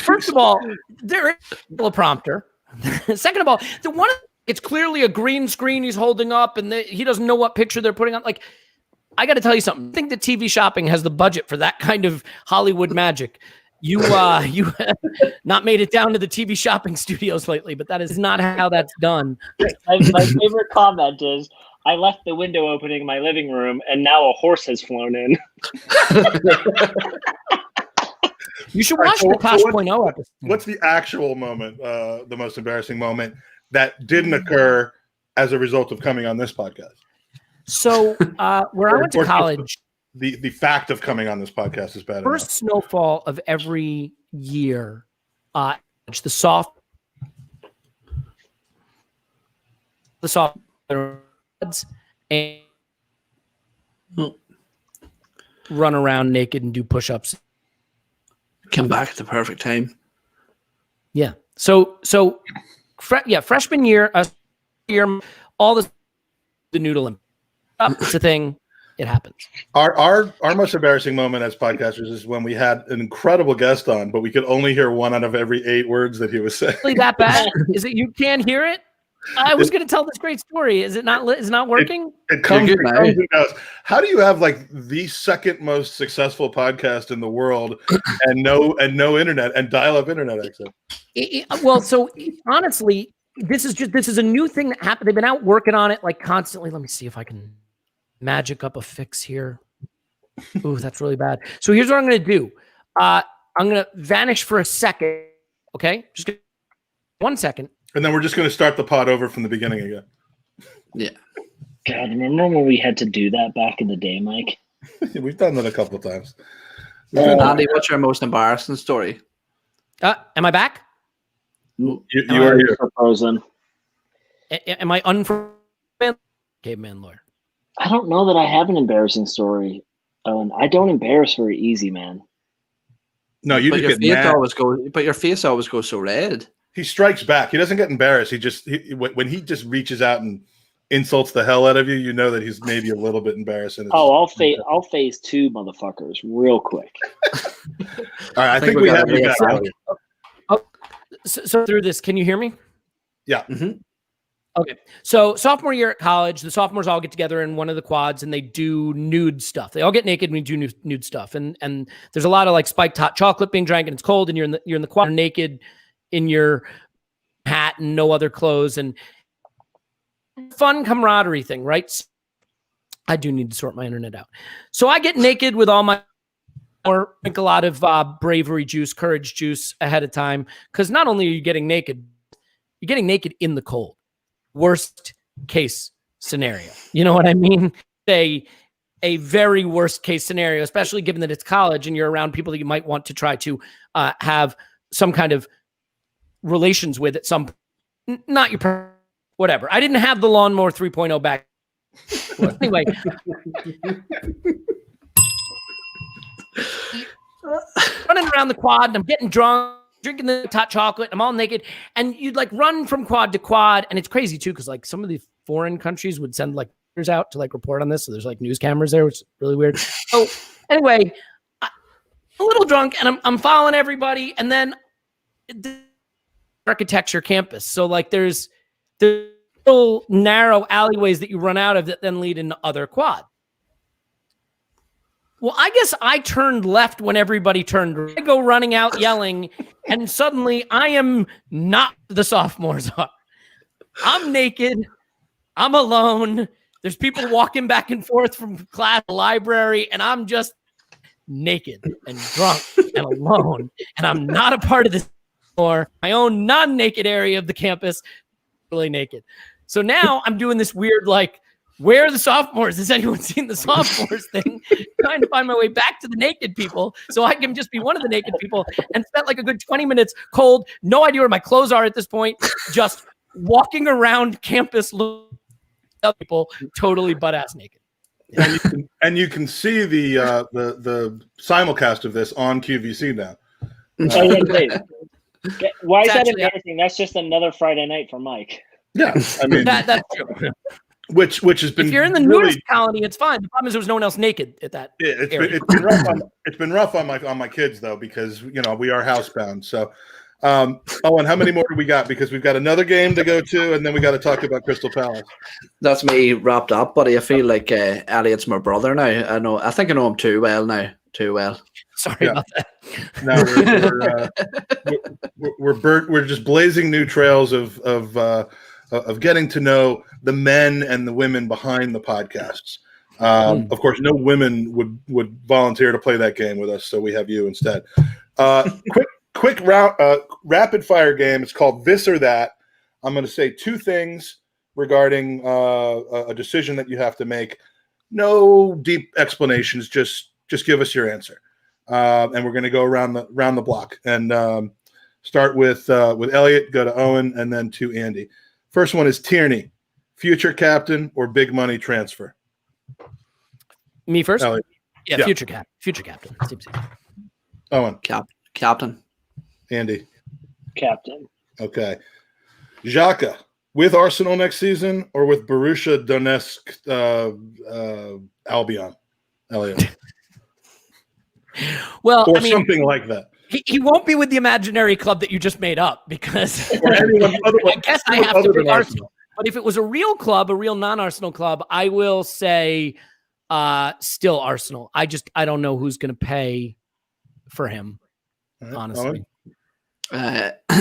S3: First of all, there is a teleprompter. Second of all, it's clearly a green screen he's holding up, and he doesn't know what picture they're putting on. Like, I got to tell you something. I think that TV shopping has the budget for that kind of Hollywood magic. You have not made it down to the TV shopping studios lately, but that is not how that's done.
S4: My favorite comment is, I left the window opening in my living room, and now a horse has flown in.
S3: You should watch the Tosh.0 episode.
S1: What's the actual moment, the most embarrassing moment that didn't occur as a result of coming on this podcast?
S3: So where I went to college...
S1: The fact of coming on this podcast is bad.
S3: First snowfall of every year, the soft and run around naked and do push-ups.
S2: Come back at the perfect time.
S3: Yeah. So freshman year, all the noodle. It's a thing. It happens.
S1: Our most embarrassing moment as podcasters is when we had an incredible guest on, but we could only hear one out of every 8 words that he was saying.
S3: Really that bad? Is it you can't hear it? I was going to tell this great story. Is it not? Is it not working?
S1: It comes and goes. How do you have like the second most successful podcast in the world and no internet and dial-up internet access?
S3: Well, so honestly, this is a new thing that happened. They've been out working on it like constantly. Let me see if I can magic up a fix here. Ooh, that's really bad. So here's what I'm going to do. I'm going to vanish for a second. Okay, just 1 second.
S1: And then we're just going to start the pod over from the beginning again.
S2: Yeah.
S4: God, remember when we had to do that back in the day, Mike?
S1: We've done that a couple of times.
S2: Andy, what's your most embarrassing story?
S3: Am I back?
S1: You are here.
S4: Frozen.
S3: Am I unfriendly? Caveman lawyer.
S4: I don't know that I have an embarrassing story. I don't embarrass very easy, man.
S1: No, you
S2: but
S1: just
S2: your
S1: get
S2: face
S1: mad.
S2: But your face always goes so red.
S1: He strikes back. He doesn't get embarrassed. When he just reaches out and insults the hell out of you, you know that he's maybe a little bit embarrassing.
S4: I'll phase 2 motherfuckers real quick.
S1: All right, I think we have you back.
S3: So through this, can you hear me?
S1: Yeah.
S2: Mm-hmm.
S3: Okay. So sophomore year at college, the sophomores all get together in one of the quads and they do nude stuff. They all get naked and we do nude stuff. And there's a lot of like spiked hot chocolate being drank and it's cold and you're in the quad naked in your hat and no other clothes and fun camaraderie thing, right? I do need to sort my internet out. So I get naked with all my or drink a lot of bravery juice, courage juice ahead of time. Because not only are you getting naked, you're getting naked in the cold. Worst case scenario. You know what I mean? A very worst case scenario, especially given that it's college and you're around people that you might want to try to have some kind of relations with at some not your whatever. I didn't have the lawnmower 3.0 back. Well, anyway. Running around the quad and I'm getting drunk, drinking the hot chocolate. I'm all naked. And you'd like run from quad to quad. And it's crazy too, because like some of the foreign countries would send like out to like report on this. So there's like news cameras there, which is really weird. So anyway, I'm a little drunk and I'm following everybody. And then the architecture campus. So like there's little narrow alleyways that you run out of that then lead into other quad. Well, I guess I turned left when everybody turned right. I go running out yelling, and suddenly I am not the sophomores are. I'm naked. I'm alone. There's people walking back and forth from class to library, and I'm just naked and drunk and alone. And I'm not a part of this or my own non-naked area of the campus, really naked. So now I'm doing this weird, like, where are the sophomores? Has anyone seen the sophomores thing? Trying to find my way back to the naked people so I can just be one of the naked people and spent like a good 20 minutes cold, no idea where my clothes are at this point, just walking around campus looking at people totally butt-ass naked.
S1: And you can see the simulcast of this on QVC now.
S4: Wait. Why is that
S3: actually
S4: embarrassing? That's just another Friday night for Mike.
S1: Yeah, I mean
S3: that's true.
S1: Which has been
S3: if you're in the
S1: really,
S3: nudist colony, it's fine. The problem is there was no one else naked at that.
S1: Yeah, it's been rough on my kids though because we are housebound. So, Owen, how many more do we got? Because we've got another game to go to, and then we got to talk about Crystal Palace.
S2: That's me wrapped up, buddy. I feel like Elliot's my brother now. I think I know him too well now. Too well.
S3: Sorry about that.
S1: No, we're just blazing new trails of getting to know the men and the women behind the podcasts. Of course, no women would volunteer to play that game with us, so we have you instead. Quick rapid fire game. It's called This or That. I'm going to say 2 things regarding a decision that you have to make. No deep explanations. Just give us your answer, and we're going to go around the block and start with Elliot, go to Owen, and then to Andy. First one is Tierney, future captain or big money transfer?
S3: Me first?
S1: Elliot.
S3: Yeah, future captain. Seems easy.
S1: Owen.
S2: Captain.
S1: Andy.
S4: Captain.
S1: Okay. Xhaka, With Arsenal next season or with Borussia Donetsk Albion, Elliot?
S3: Well,
S1: Or
S3: I mean,
S1: something like that.
S3: he won't be with the imaginary club that you just made up because
S1: Or anyone other,
S3: I guess I have to
S1: other
S3: pick
S1: than
S3: Arsenal. But if it was a real club, a real non-Arsenal club, I will say still Arsenal. I don't know who's going to pay for him,
S1: Right,
S3: honestly.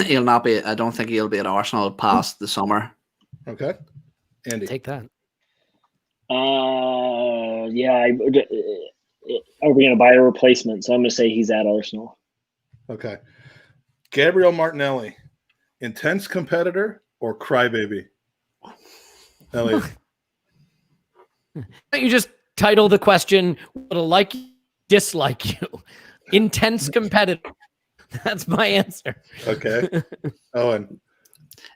S2: He'll not be. I don't think he'll be at Arsenal past the summer.
S1: Okay. Andy.
S3: Take that.
S4: Yeah. Are we going to buy a replacement? So I'm going to say he's at Arsenal.
S1: Okay. Gabriel Martinelli, intense competitor or crybaby? Elliot.
S3: You just title the question, would a like you, dislike you? Intense competitor. That's my answer.
S1: Okay. Owen.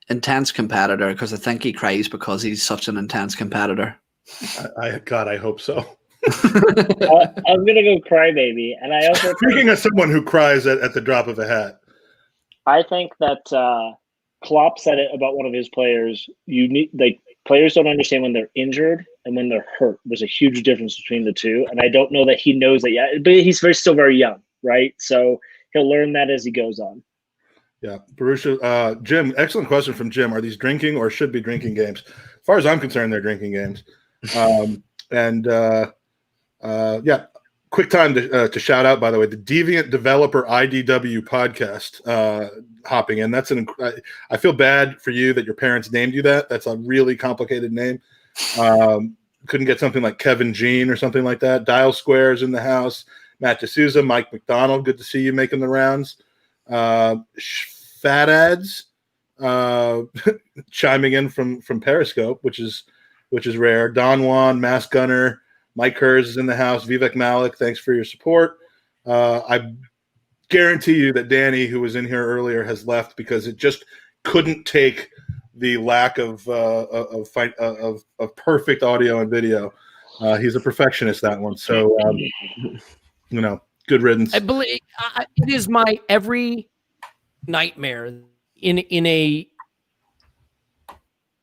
S2: Intense competitor, because I think he cries because he's such an intense competitor.
S1: God, I hope so.
S4: I'm going to go crybaby. And I also
S1: Speaking of someone who cries at the drop of a hat.
S4: I think that Klopp said it about one of his players. Players don't understand when they're injured and when they're hurt. There's a huge difference between the two, and I don't know that he knows that yet. But he's still very young, right? So he'll learn that as he goes on.
S1: Yeah, Borussia. Jim, excellent question from Jim. Are these drinking or should be drinking games? As far as I'm concerned, they're drinking games. Yeah. Quick time to shout out, by the way, the Deviant Developer IDW podcast hopping in. I feel bad for you that your parents named you that. That's a really complicated name. Couldn't get something like Kevin Jean or something like that. Dial Squares in the house. Matt D'Souza, Mike McDonald. Good to see you making the rounds. Fat Ads chiming in from Periscope, which is rare. Don Juan, Mass Gunner. Mike Hers is in the house. Vivek Malik, thanks for your support. I guarantee you that Danny, who was in here earlier, has left because it just couldn't take the lack of perfect audio and video. He's a perfectionist, that one. So, good riddance.
S3: I believe it is my every nightmare in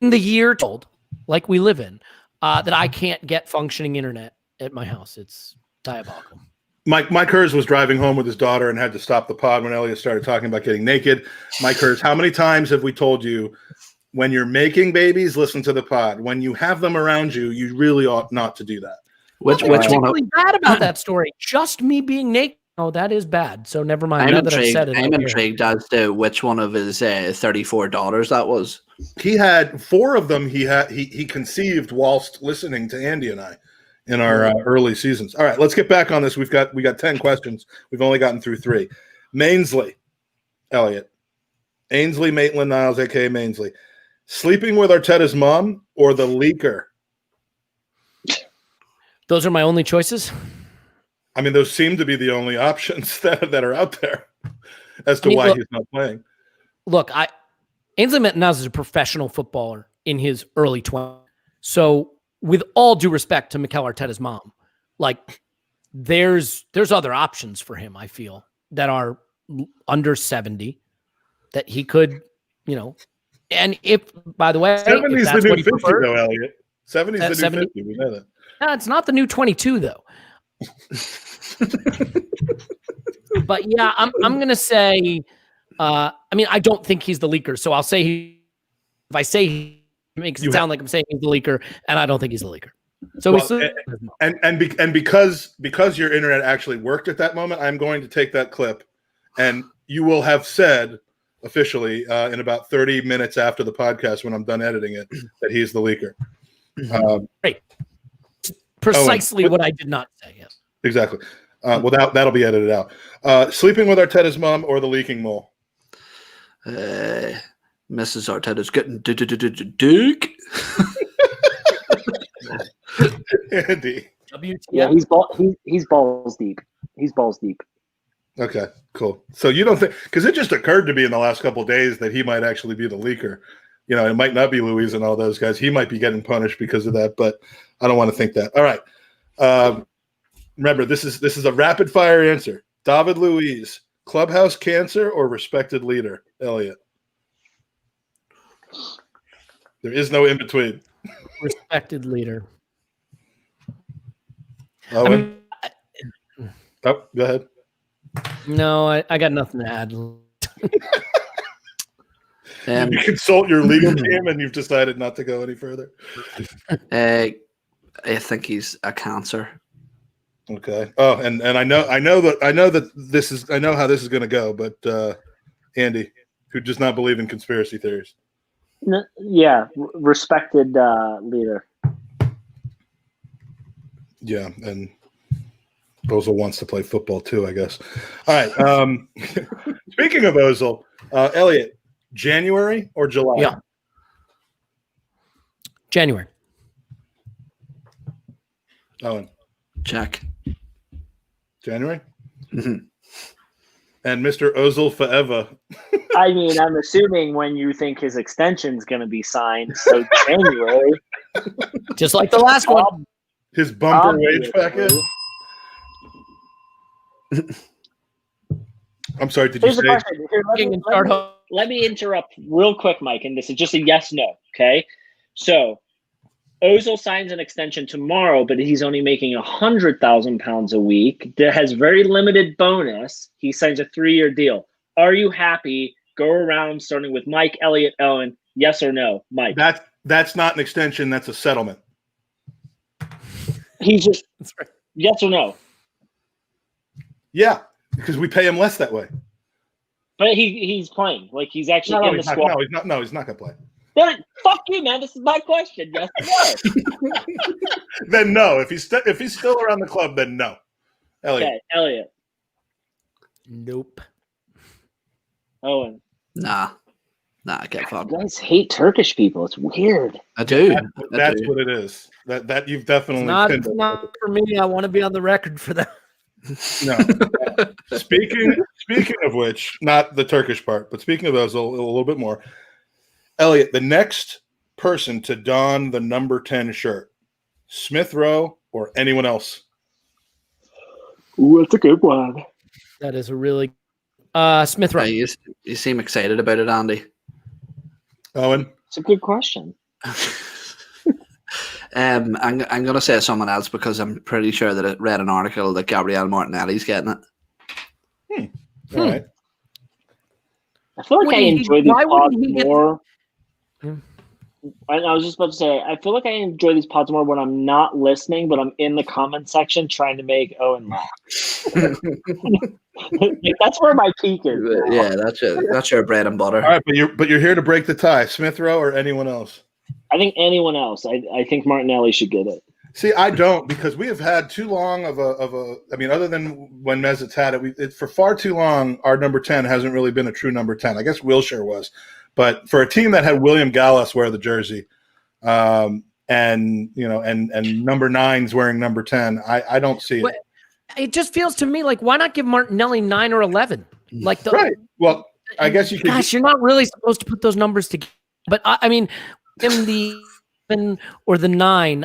S3: the year told, like we live in. That I can't get functioning internet at my house. It's diabolical.
S1: Mike Hers was driving home with his daughter and had to stop the pod when Elliot started talking about getting naked. Mike Hers, how many times have we told you, when you're making babies, listen to the pod. When you have them around you, you really ought not to do that.
S2: Which
S3: What's
S2: one?
S3: really bad about that story? Just me being naked. Oh, that is bad. So never mind.
S2: I'm intrigued as to which one of his 34 daughters that was.
S1: He had 4 of them. He conceived whilst listening to Andy and I in our early seasons. All right, let's get back on this. We got 10 questions. We've only gotten through 3. Mainsley, Elliot, Ainsley Maitland-Niles, aka Mainsley, sleeping with Arteta's mom or the leaker?
S3: Those are my only choices.
S1: I mean, those seem to be the only options that are out there as to why he's not playing.
S3: Look, Ainsley Maitland-Niles is a professional footballer in his early 20s. So, with all due respect to Mikel Arteta's mom, there's other options for him, I feel, that are under 70 that he could, and if, by the way,
S1: 70 is the new 50, though, Elliot. 70 is the new 50. We know that.
S3: No, it's not the new 22, though. But yeah, I'm gonna say. I don't think he's the leaker, so I'll say if I say he makes it sound like I'm saying he's the leaker, and I don't think he's the leaker. So because your internet actually worked at that moment, I'm going to take that clip, and you will have said officially in about 30 minutes after the podcast when I'm done editing it that he's the leaker. Great. Precisely what I did not say. Yes.
S1: Exactly. That'll be edited out. Sleeping with Arteta's mom or the leaking mole?
S2: Mrs. Arteta's getting Duke.
S1: Andy.
S4: Yeah, he's balls deep. He's balls deep.
S1: Okay, cool. So you don't think, because it just occurred to me in the last couple of days that he might actually be the leaker. It might not be Luis and all those guys. He might be getting punished because of that, but I don't want to think that. All right. Remember, this is a rapid fire answer. David Luiz, clubhouse cancer or respected leader? Elliot. There is no in between.
S3: Respected leader.
S1: Owen? Oh, go ahead.
S3: No, I got nothing to add.
S1: You consult your legal team and you've decided not to go any further.
S2: I think he's a cancer.
S1: Okay. Oh, and I know how this is going to go, but Andy, who does not believe in conspiracy theories.
S4: Yeah, respected leader.
S1: Yeah, and Ozil wants to play football too, I guess. All right. Speaking of Ozil, Elliot, January or July?
S3: Yeah. January.
S1: Owen.
S2: Check.
S1: January?
S2: Mm-hmm.
S1: And Mr. Ozil forever.
S4: I mean, I'm assuming when you think his extension's going to be signed, so January.
S3: Just like the last one.
S1: His bumper wage package. I'm sorry, did
S4: Here's
S1: you
S4: the
S1: say?
S4: question. Here, let me interrupt real quick, Mike, and this is just a yes/no, okay? So, Ozil signs an extension tomorrow, but he's only making £100,000 a week. That has very limited bonus. He signs a 3-year deal. Are you happy? Go around starting with Mike, Elliot, Owen. Yes or no, Mike?
S1: That's not an extension. That's a settlement.
S4: He's just yes or no.
S1: Yeah, because we pay him less that way.
S4: But he's playing. Like he's actually in the squad.
S1: No, he's not going to play.
S4: Then, fuck you, man. This is my question. Yes or no?
S1: Then no. If he's still around the club, then no. Elliot.
S4: Okay, Elliot.
S3: Nope.
S4: Owen.
S2: Nah, I can't fuck.
S4: You guys hate Turkish people. It's weird.
S2: I do.
S1: That's what it is. That you've definitely
S3: It's not for me. I want to be on the record for that.
S1: No. Speaking of which, not the Turkish part, but speaking of those a little bit more. Elliot, the next person to don the number 10 shirt, Smith Rowe or anyone else?
S4: Ooh, that's a good one.
S3: That is a really Smith Rowe.
S2: You seem excited about it, Andy.
S1: Owen?
S4: It's a good question.
S2: I'm going to say someone else because I'm pretty sure that I read an article that Gabriel Martinelli's getting it.
S1: All right.
S4: I feel like I enjoy these pods more.
S3: Hmm.
S4: I was just about to say, I feel like I enjoy these pods more when I'm not listening, but I'm in the comment section trying to make Owen laugh. Like, that's where my peak is.
S2: Yeah, that's your bread and butter.
S1: All right, but you're here to break the tie. Smith Rowe or anyone else?
S4: I think anyone else. I think Martinelli should get it.
S1: See, I don't, because we have had too long of a. I mean, other than when Mesut's had it, for far too long, our number 10 hasn't really been a true number 10. I guess Wilshere was, but for a team that had William Gallas wear the jersey, and number 9's wearing number 10, I don't see it.
S3: It just feels to me like, why not give Martinelli 9 or 11? Like
S1: right. Well, I guess you could.
S3: Gosh, you're not really supposed to put those numbers together. But I mean, in the 7 or the 9.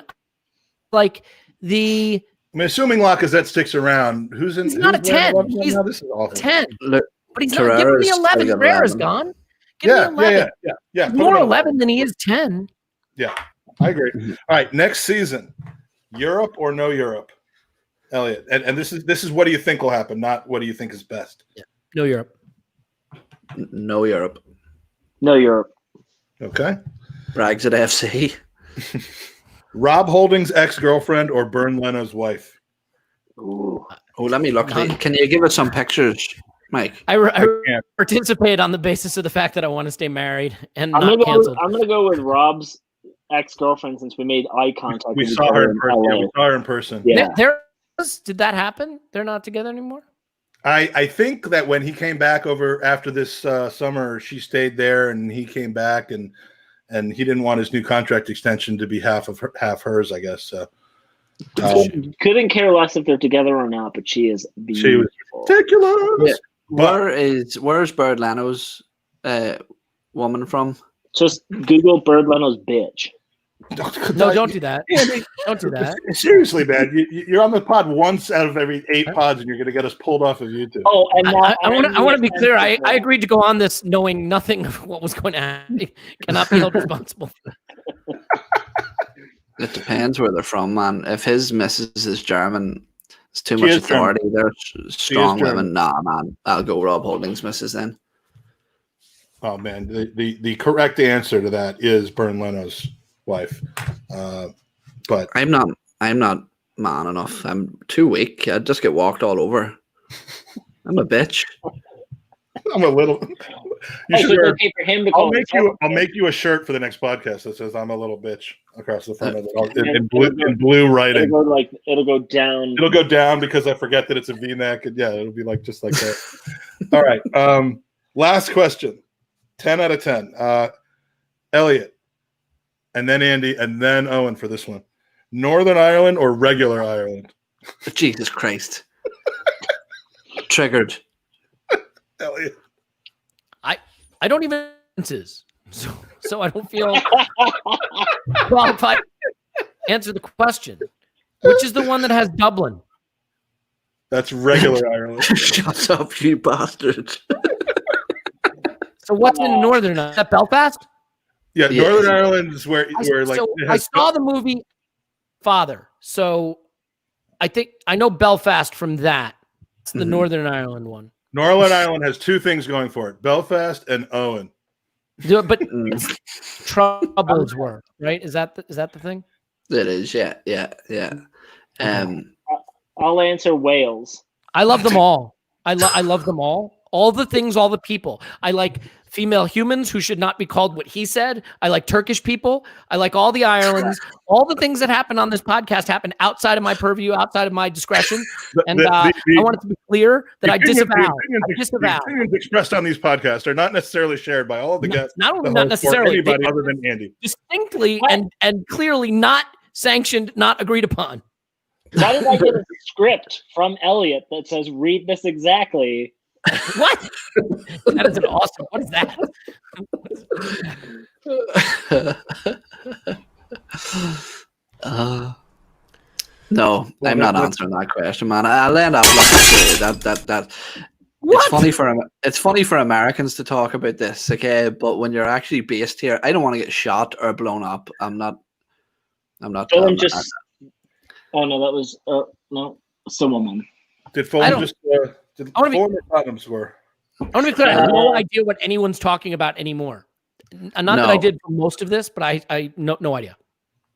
S3: Like I mean,
S1: assuming Lacazette sticks around, who's in?
S3: He's not a 10. He's
S1: this is awful.
S3: 10.
S2: Look,
S3: but he's not. Give me 11. Ferreira's gone. Give me 11.
S1: Yeah.
S3: He's more 11 than he is 10.
S1: Yeah, I agree. All right, next season, Europe or no Europe, Elliot, and this is what do you think will happen, not what do you think is best.
S3: Yeah. No Europe.
S2: No Europe.
S4: No Europe.
S1: Okay.
S2: Braggs at FC.
S1: Rob Holding's ex-girlfriend or Bern Leno's wife?
S4: Ooh.
S2: Oh, let me look. Can you give us some pictures, Mike?
S3: I participate on the basis of the fact that I want to stay married and
S4: I'm
S3: not canceled.
S4: I'm going to go with Rob's ex-girlfriend since we made eye contact.
S1: We saw her in person. Yeah, we saw her in person.
S4: Yeah.
S3: Did that happen? They're not together anymore?
S1: I think that when he came back over after this summer, she stayed there and he came back and he didn't want his new contract extension to be half hers, I guess. So
S4: couldn't care less if they're together or not, but she is beautiful.
S1: She was ridiculous.
S2: Yeah. Where's Bird Leno's woman from?
S4: Just Google Bird Leno's bitch.
S3: No, don't do that. Don't do that.
S1: Seriously, man. You're on the pod once out of every 8 pods, and you're going to get us pulled off of YouTube.
S4: Oh, and
S3: I want to be clear. I agreed to go on this knowing nothing of what was going to happen. I cannot be held responsible.
S2: It depends where they're from, man. If his missus is German, it's too
S1: She
S2: much
S1: is
S2: authority. They're strong
S1: German.
S2: women. Nah, man. I'll go Rob Holding's missus then.
S1: Oh man, the correct answer to that is Bern Leno's wife. But
S2: I'm not man enough. I'm too weak. I'd just get walked all over. I'm a bitch.
S1: I'm a little. You
S4: Oh,
S1: should
S4: so it's
S1: wear,
S4: okay for him to
S1: I'll
S4: call
S1: make you a shirt for the next podcast that says "I'm a little bitch" across the front of it
S4: And
S1: in blue writing.
S4: It'll go down.
S1: It'll go down because I forget that it's a V-neck, and yeah, it'll be like just like that. All right. Last question. 10 out of 10. Elliot, and then Andy, and then Owen for this one. Northern Ireland or regular Ireland?
S2: Jesus Christ. Triggered.
S1: Elliot.
S3: I don't even so I don't feel qualified to answer the question. Which is the one that has Dublin?
S1: That's regular Ireland.
S2: Shut up, you bastard.
S3: So what's in Northern Ireland? Is that Belfast?
S1: Yeah,
S2: Yeah.
S1: Northern Ireland is where like
S3: So
S1: it
S3: I
S1: has-
S3: saw the movie Father. So I think I know Belfast from that. It's the
S2: Mhm.
S3: Northern Ireland one.
S1: Northern Ireland has two things going for it: Belfast and Owen.
S3: But
S2: Mm.
S3: troubles were, right? Is that the thing?
S2: It is, yeah.
S4: I'll answer Wales.
S3: I love them all. I love them all. All the things, all the people. I like female humans who should not be called what he said. I like Turkish people. I like all the Irelands. All the things that happen on this podcast happen outside of my purview, outside of my discretion. And I want it to be clear that I disavow.
S1: The opinions expressed on these podcasts are not necessarily shared by all of the guests.
S3: Not only
S1: the
S3: not
S1: host, or
S3: necessarily,
S1: anybody
S3: they-
S1: other than Andy.
S3: distinctly and clearly not sanctioned, not agreed upon.
S4: Why did I get a script from Elliot that says "read this exactly"?
S3: What? That is an awesome. What is that?
S2: No, I'm not answering that question, man. I'll end up like that.
S3: What?
S2: It's funny for Americans to talk about this, okay? But when you're actually based here, I don't want to get shot or blown up. I'm not.
S4: Fulham just. Oh no, that was no. It's a woman.
S1: Did Fulham just? Did
S3: I wanna be-
S1: Fulham or Tottenham score?
S3: I want to be clear. I have no idea what anyone's talking about anymore. Not that I did for most of this, but I no idea.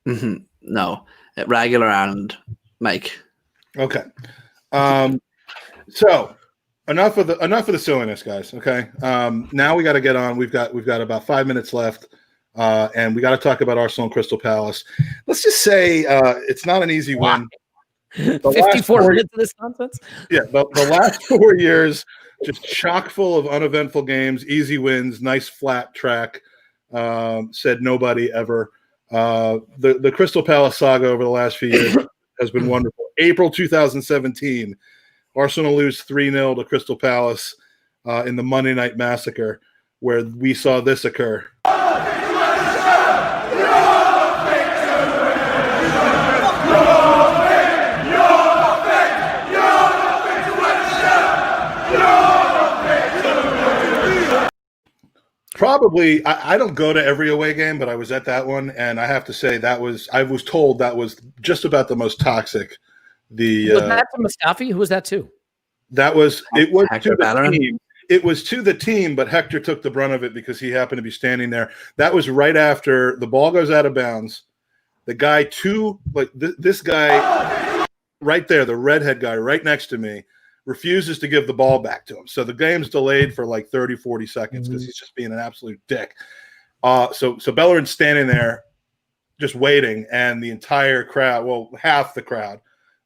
S2: Mm-hmm. No, at regular Ireland, Mike.
S1: Okay. So enough of the silliness, guys. Okay. Now we got to get on. We've got about 5 minutes left, and we got to talk about Arsenal and Crystal Palace. Let's just say it's not an easy win.
S3: 54 minutes of this nonsense.
S1: Yeah, the last 4 years, just chock full of uneventful games, easy wins, nice flat track. Said nobody ever. The Crystal Palace saga over the last few years has been wonderful. April 2017, Arsenal lose 3-0 to Crystal Palace in the Monday Night Massacre, where we saw this occur. Probably, I don't go to every away game, but I was at that one, and I have to say I was told that was just about the most toxic.
S3: Was that to Mustafi? Who was that to?
S1: It was
S2: Hector
S1: to the
S2: Bellerin?
S1: team. It was to the team, but Hector took the brunt of it because he happened to be standing there. That was right after the ball goes out of bounds. The guy this guy right there, the redhead guy right next to me, refuses to give the ball back to him. So the game's delayed for like 30, 40 seconds because he's just being an absolute dick. So Bellerin's standing there just waiting, and the entire crowd, well, half the crowd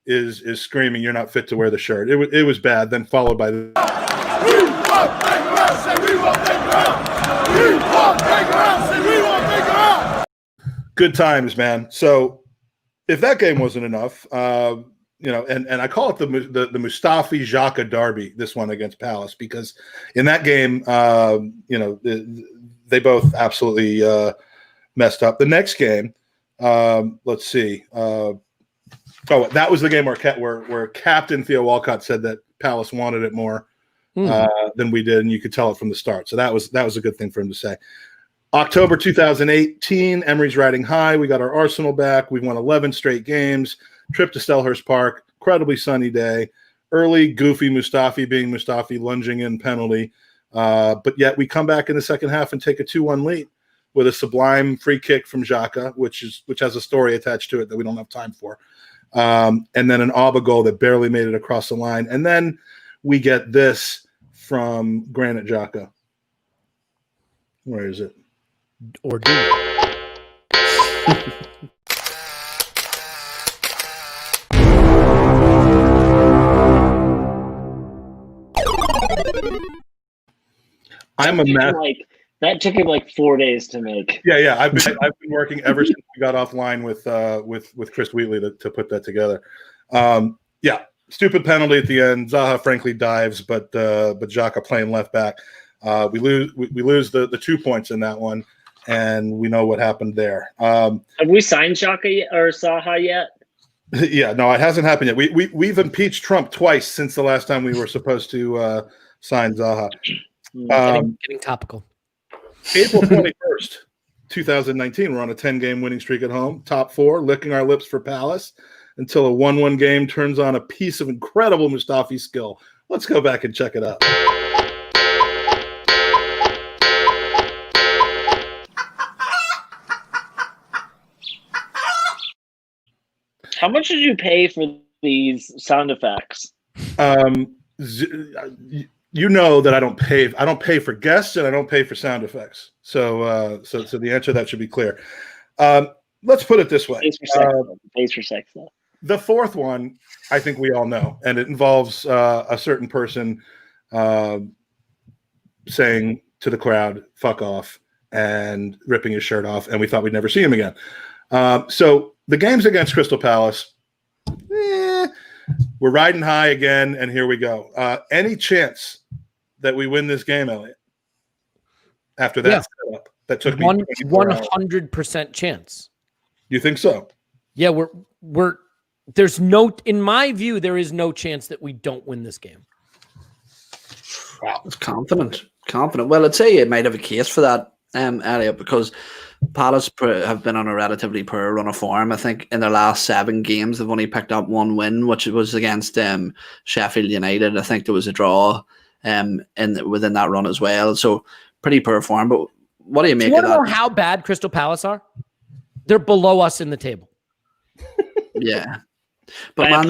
S1: is screaming, "You're not fit to wear the shirt." It was bad, then followed by good times, man. So if that game wasn't enough, and I call it the Mustafi Xhaka derby, this one against Palace, because in that game, they both absolutely messed up. The next game, let's see. That was the game where Captain Theo Walcott said that Palace wanted it more than we did, and you could tell it from the start. So that was a good thing for him to say. October 2018, Emery's riding high. We got our Arsenal back. We won 11 straight games. Trip to Selhurst Park. Incredibly sunny day. Early, goofy Mustafi being Mustafi, lunging in penalty. But yet we come back in the second half and take a 2-1 lead with a sublime free kick from Xhaka, which has a story attached to it that we don't have time for. And then an Alba goal that barely made it across the line. And then we get this from Granit Xhaka. Where is it?
S3: Or do it.
S1: I'm a mess.
S4: That took him like 4 days to make.
S1: Yeah. I've been working ever since we got offline with Chris Wheatley to put that together. Stupid penalty at the end. Zaha frankly dives, but Xhaka playing left back. We lose the 2 points in that one, and we know what happened there.
S4: Have we signed Xhaka or Zaha yet?
S1: Yeah, no, it hasn't happened yet. We've impeached Trump twice since the last time we were supposed to sign Zaha.
S3: Getting topical.
S1: April 21st, 2019, we're on a 10-game winning streak at home, top 4, licking our lips for Palace until a 1-1 game turns on a piece of incredible Mustafi skill. Let's go back and check it out.
S4: How much did you pay for these sound effects?
S1: You know that I don't pay for guests and I don't pay for sound effects. So the answer to that should be clear. Let's put it this way.
S4: Pays for sex, though.
S1: The fourth one, I think we all know, and it involves a certain person saying to the crowd, "Fuck off," and ripping his shirt off, and we thought we'd never see him again. So the games against Crystal Palace, we're riding high again, and here we go. Any chance that we win this game, Elliot? After that setup, that took me
S3: 100% chance.
S1: You think so?
S3: Yeah, we're there's no, in my view, there is no chance that we don't win this game.
S2: Wow, it's confident. Well, I'd say it might have a case for that, Elliot, because Palace have been on a relatively poor run of form. I think in their last 7 games, they've only picked up 1 win, which was against Sheffield United. I think there was a draw within that run as well. So pretty poor form. But what do you make of that?
S3: Do you want to know how bad Crystal Palace are? They're below us in the table.
S2: Yeah. But man,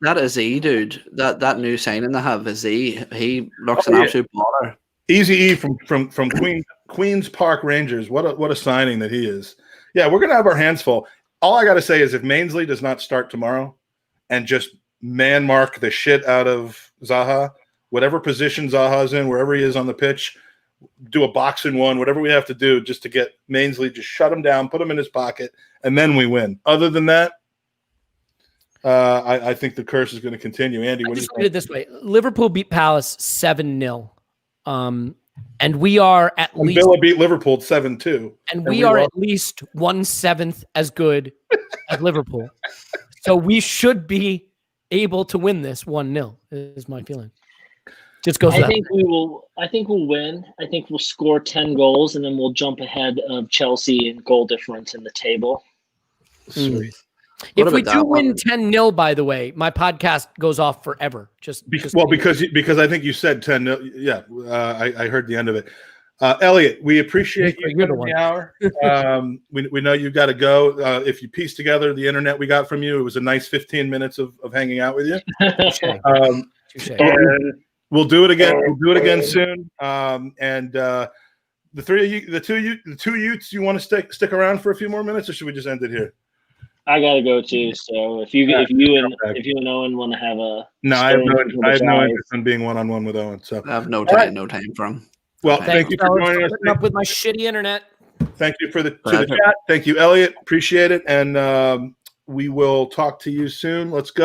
S2: that is dude. That new signing they have is he looks an absolute baller.
S1: Easy E from Queens Park Rangers. What a signing that he is. Yeah, we're gonna have our hands full. All I gotta say is if Mainsley does not start tomorrow and just man mark the shit out of Zaha, whatever position Zaha's in, wherever he is on the pitch, do a boxing one, whatever we have to do just to get Mainsley, just shut him down, put him in his pocket, and then we win. Other than that, I think the curse is going to continue. Andy, what do you think?
S3: Put it this way: Liverpool beat Palace 7-0, and we are at least
S1: Villa beat Liverpool 7-2,
S3: and we are at least 1/7 as good as Liverpool. So we should be able to win this 1-0. Is my feeling. Just goes.
S4: I think we'll win. I think we'll score 10 goals, and then we'll jump ahead of Chelsea in goal difference in the table.
S1: Sweet.
S3: If we do win 10-0, by the way, my podcast goes off forever. Because
S1: I think you said 10-0. Yeah, I heard the end of it. Elliot, we appreciate you giving the hour. We know you've got to go. If you piece together the internet we got from you, it was a nice 15 minutes of hanging out with you. We'll do it again. We'll do it again soon. And the two youths, you want to stick around for a few more minutes, or should we just end it here?
S4: I gotta go too. So if you and Owen want to have a
S1: I have no interest in being one-on-one with Owen. So
S2: I have no time for him.
S1: Well, thank you for joining us.
S3: Putting up with my shitty internet.
S1: Thank you for the chat. Thank you, Elliot. Appreciate it, and we will talk to you soon. Let's go.